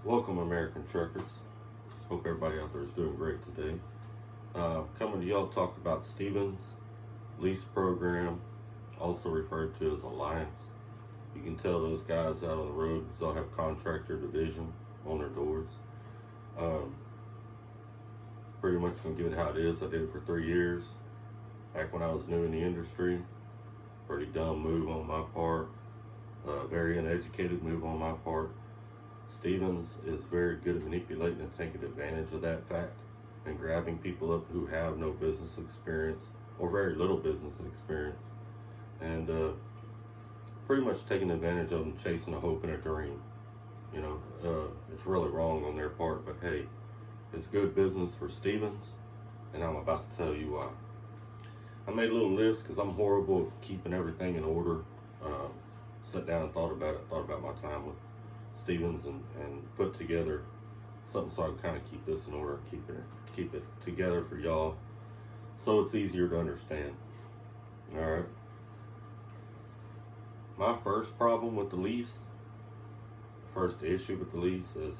Welcome, American truckers. Hope everybody out there is doing great today. Coming to y'all to talk about Stevens Lease Program, also referred to as Alliance. You can tell those guys out on the road, they'll have contractor division on their doors. Pretty much gonna give it how it is. I did it for 3 years back when I was new in the industry. Pretty dumb move on my part, very uneducated move on my part. Stevens is very good at manipulating and taking advantage of that fact and grabbing people up who have no business experience or very little business experience, and pretty much taking advantage of them, chasing a hope and a dream. You know, it's really wrong on their part, but hey, it's good business for Stevens, and I'm about to tell you why. I made a little list because I'm horrible at keeping everything in order. Sat down and thought about my time with Stevens and put together something so I can kind of keep this in order, keep it together for y'all so it's easier to understand. All right. My first problem with the lease, first issue with the lease is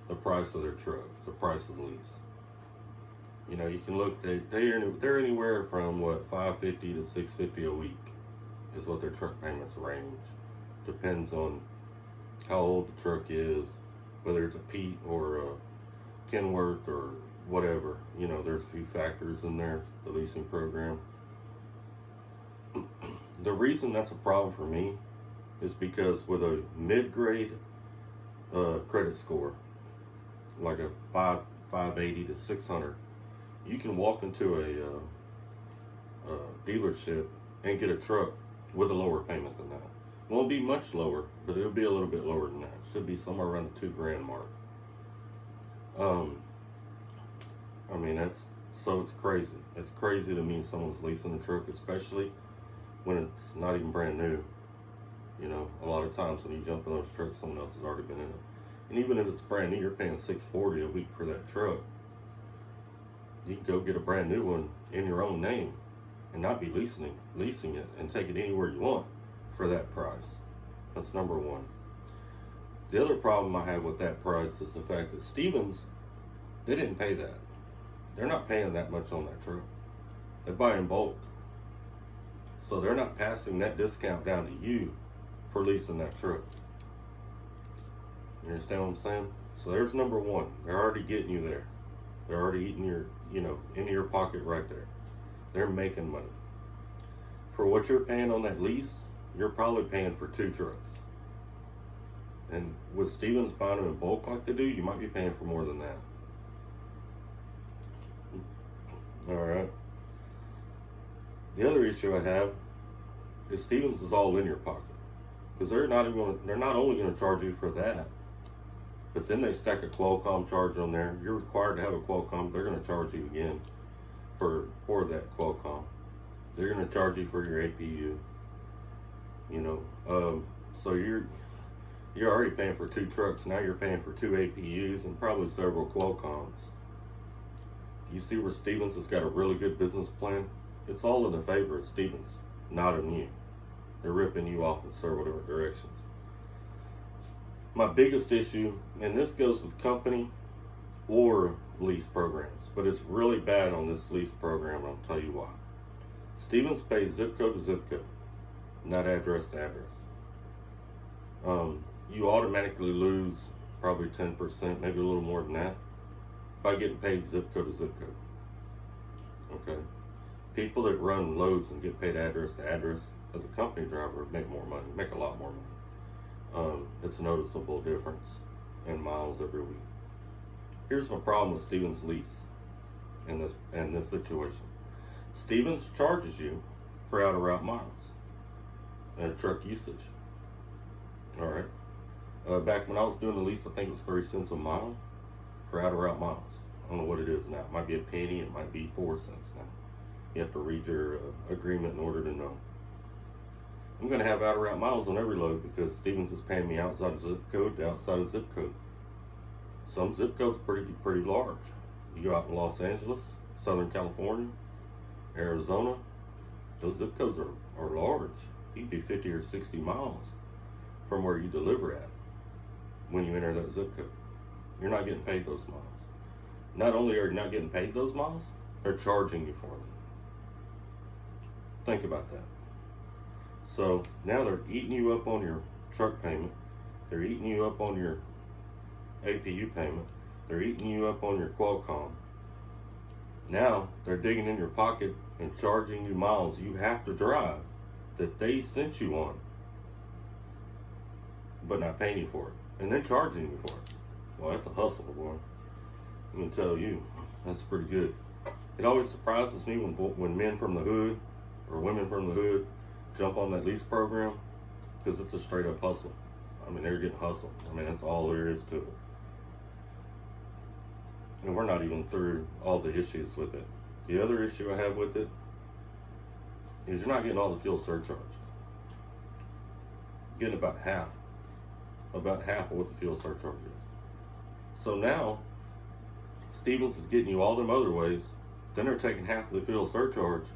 the price of their trucks, the price of the lease. You know, you can look, they're anywhere from what, $550 to $650 a week is what their truck payments range. Depends on how old the truck is, whether it's a Pete or a Kenworth or whatever. You know, there's a few factors in there, the leasing program. The reason that's a problem for me is because with a mid-grade credit score, like a 580 to 600, you can walk into a dealership and get a truck with a lower payment than that. Won't be much lower, but it'll be a little bit lower than that. Should be somewhere around the $2,000 mark. I mean, it's crazy. It's crazy to me someone's leasing a truck, especially when it's not even brand new. You know, a lot of times when you jump in those trucks, someone else has already been in it. And even if it's brand new, you're paying $640 a week for that truck. You can go get a brand new one in your own name and not be leasing it and take it anywhere you want for that price. That's number one. The other problem I have with that price is the fact that Stevens, they didn't pay that. They're not paying that much on that truck. They buy in bulk. So they're not passing that discount down to you for leasing that truck. You understand what I'm saying? So there's number one. They're already getting you there. They're already eating your, into your pocket right there. They're making money. For what you're paying on that lease, you're probably paying for 2 trucks. And with Stevens buying them in bulk like they do, you might be paying for more than that. All right. The other issue I have is Stevens is all in your pocket, because they're not only going to charge you for that, but then they stack a Qualcomm charge on there. You're required to have a Qualcomm. They're going to charge you again for that Qualcomm. They're going to charge you for your APU. So you're already paying for 2 trucks. Now you're paying for 2 APUs and probably several Qualcomms. You see where Stevens has got a really good business plan? It's all in the favor of Stevens, not in you. They're ripping you off in several different directions. My biggest issue, and this goes with company or lease programs, but it's really bad on this lease program, and I'll tell you why. Stevens pays zip code to zip code, not address to address. You automatically lose probably 10%, maybe a little more than that, by getting paid zip code to zip code. Okay? People that run loads and get paid address to address as a company driver make more money, make a lot more money. It's a noticeable difference in miles every week. Here's my problem with Stevens lease in this situation. Stevens charges you for out of route miles and truck usage. All right. Back when I was doing the lease, I think it was 3 cents a mile for out of route miles. I don't know what it is now. It might be a penny. It might be 4 cents now. You have to read your agreement in order to know. I'm going to have out of route miles on every load because Stevens is paying me outside of zip code to outside of zip code. Some zip codes are pretty large. You go out in Los Angeles, Southern California, Arizona, those zip codes are large. You can be 50 or 60 miles from where you deliver at. when you enter that zip code. You're not getting paid those miles. Not only are you not getting paid those miles, they're charging you for them. Think about that. So now they're eating you up on your truck payment. They're eating you up on your APU payment. They're eating you up on your Qualcomm. Now they're digging in your pocket and charging you miles you have to drive that they sent you on, but not paying you for it, and then charging you for it. Well, that's a hustle, boy. I'm gonna tell you, that's pretty good. It always surprises me when men from the hood or women from the hood jump on that lease program, because it's a straight up hustle. I mean, they're getting hustled. I mean, that's all there is to it. And we're not even through all the issues with it. The other issue I have with it is you're not getting all the fuel surcharge. You're getting about half of what the fuel surcharge is. So now, Stevens is getting you all them other ways, then they're taking half of the fuel surcharge.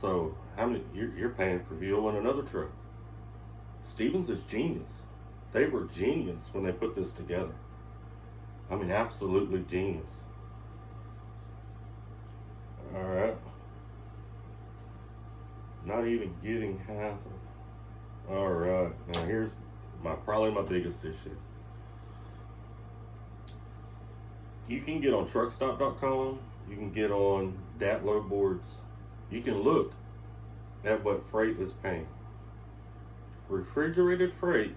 So how many you're paying for fuel in another truck? Stevens is genius. They were genius when they put this together. I mean, absolutely genius. All right. Not even getting half of. All right. Now here's probably my biggest issue. You can get on truckstop.com. You can get on DAT load boards. You can look at what freight is paying. Refrigerated freight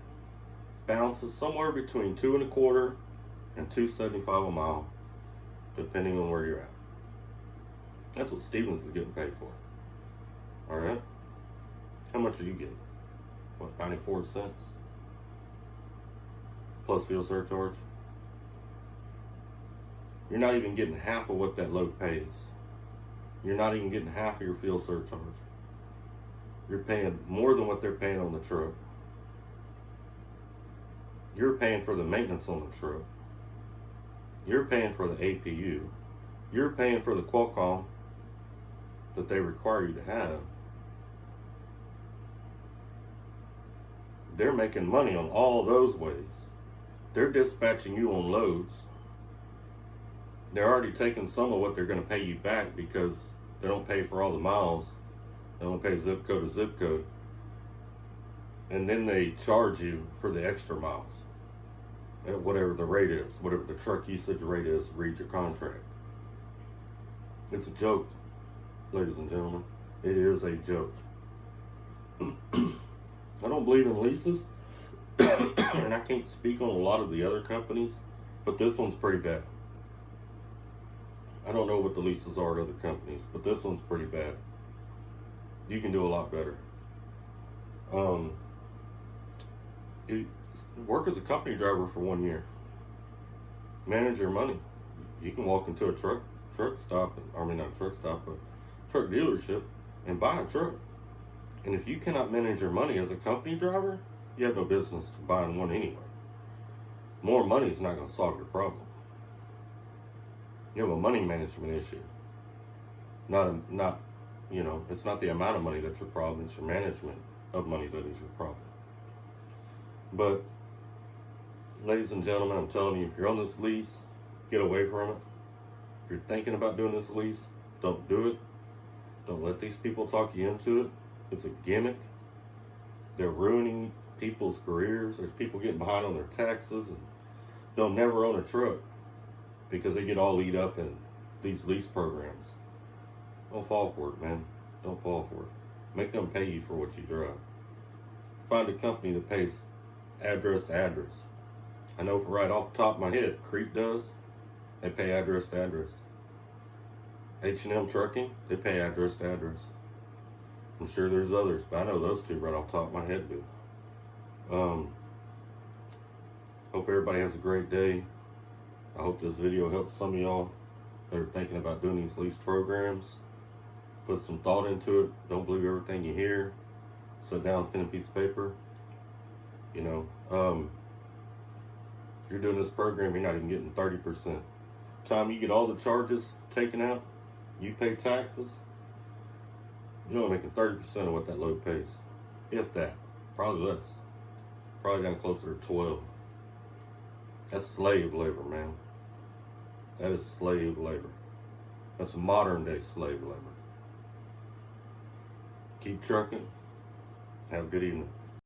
bounces somewhere between $2.25 and $2.75 a mile, depending on where you're at. That's what Stevens is getting paid for. All right. How much are you getting? What, 94 cents plus fuel surcharge? You're not even getting half of what that load pays. You're not even getting half of your fuel surcharge. You're paying more than what they're paying on the truck. You're paying for the maintenance on the truck. You're paying for the APU. You're paying for the Qualcomm that they require you to have. They're making money on all those ways. They're dispatching you on loads. They're already taking some of what they're going to pay you back because they don't pay for all the miles. They only pay zip code to zip code. And then they charge you for the extra miles at whatever the rate is, whatever the truck usage rate is. Read your contract. It's a joke, ladies and gentlemen. It is a joke. I don't believe in leases, and I can't speak on a lot of the other companies, but this one's pretty bad. I don't know what the leases are at other companies, but this one's pretty bad. You can do a lot better. Work as a company driver for 1 year. Manage your money. You can walk into a truck dealership and buy a truck. And if you cannot manage your money as a company driver, you have no business buying one anyway. More money is not going to solve your problem. You have a money management issue. It's not the amount of money that's your problem, it's your management of money that is your problem. But, ladies and gentlemen, I'm telling you, if you're on this lease, get away from it. If you're thinking about doing this lease, don't do it. Don't let these people talk you into it. It's a gimmick. They're ruining people's careers. There's people getting behind on their taxes, and they'll never own a truck because they get all eat up in these lease programs. Don't fall for it, man. Don't fall for it. Make them pay you for what you drive. Find a company that pays address to address. I know for right off the top of my head, Crete does. They pay address to address. H&M Trucking, they pay address to address. I'm sure there's others, but I know those two right off the top of my head do. Hope everybody has a great day. I hope this video helps some of y'all that are thinking about doing these lease programs. Put some thought into it. Don't believe everything you hear. Sit down, pen and piece of paper. If you're doing this program, you're not even getting 30%. Time you get all the charges taken out, you pay taxes, you're only making 30% of what that load pays. If that. Probably less. Probably down closer to 12. That's slave labor, man. That is slave labor. That's modern day slave labor. Keep trucking. Have a good evening.